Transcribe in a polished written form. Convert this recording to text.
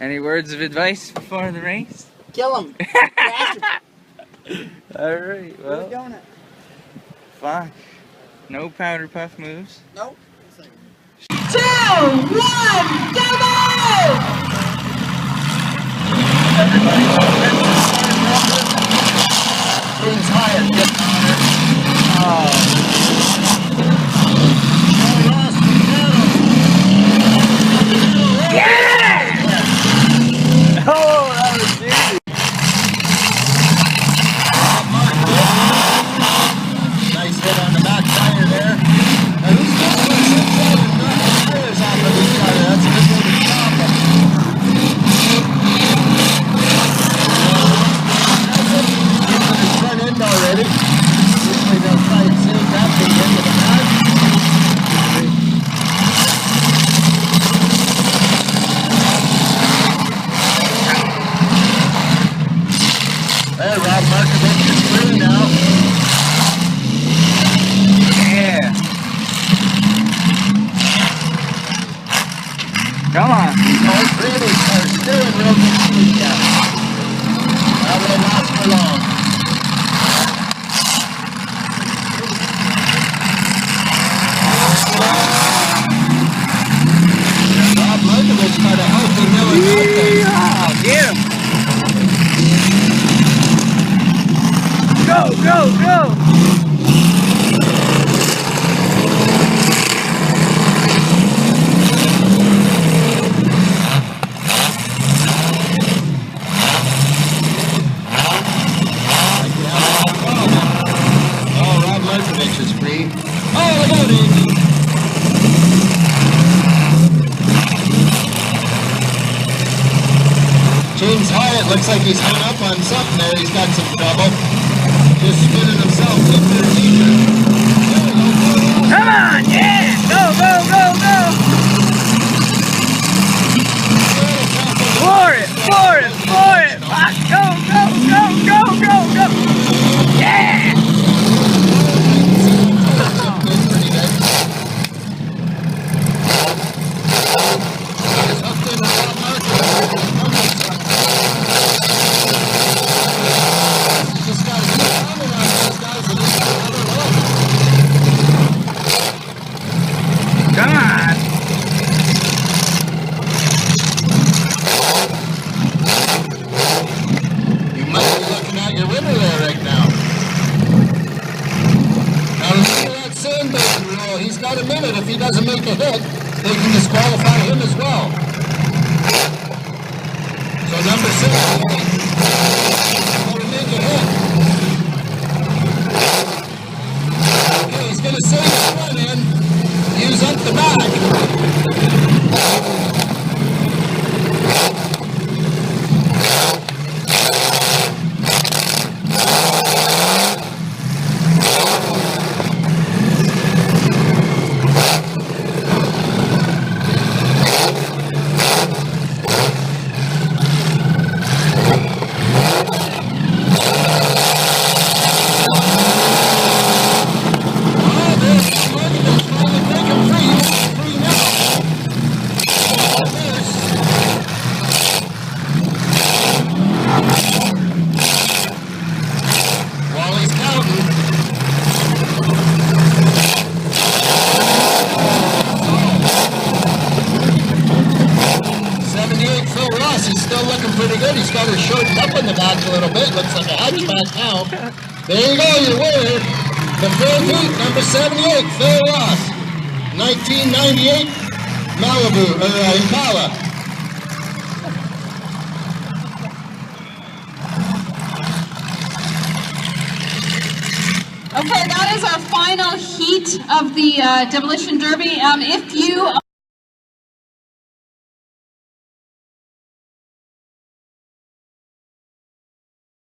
Any words of advice before the race? Kill him. Alright, well. Fuck. No powder puff moves. Nope. 2, 1, go! Things higher. Yeah! Oh, that was easy. Nice hit on the back tire there. Now who's going to knock the tires off of this tire? That's a good way to stop him. He's in his front end already. Usually they'll try and save that thing into the back. Hey, Rob Markovich is through now. Yeah. Come on. Those really are still in real good speed now. That won't last for long. Rob Markovich got a healthy milling out there. Yeah, get him. Go, go, go. Oh, Rob Markovich is free. Oh, look out, Andy. James Hyatt looks like he's hung up on something there. He's got some trouble. Just spinning himself into the t-shirt. Come on, yeah. Go, go, go, go. For it, for it, for it. Fuck, go, go, go, go, go, go. Yeah. Come on. You must be looking at your winner there right now. Now remember that sandbag rule. He's got a minute. If he doesn't make a hit, they can disqualify him as well. So number 6, got to make a hit. Okay, he's going to save his front end. Use up the back. Pretty good. He's got her shortened up in the back a little bit. Looks like a hatchback now. There you go, your winner. The third heat, number 78, Phil Ross. 1998 Malibu, Impala. Okay, that is our final heat of the Demolition Derby. If you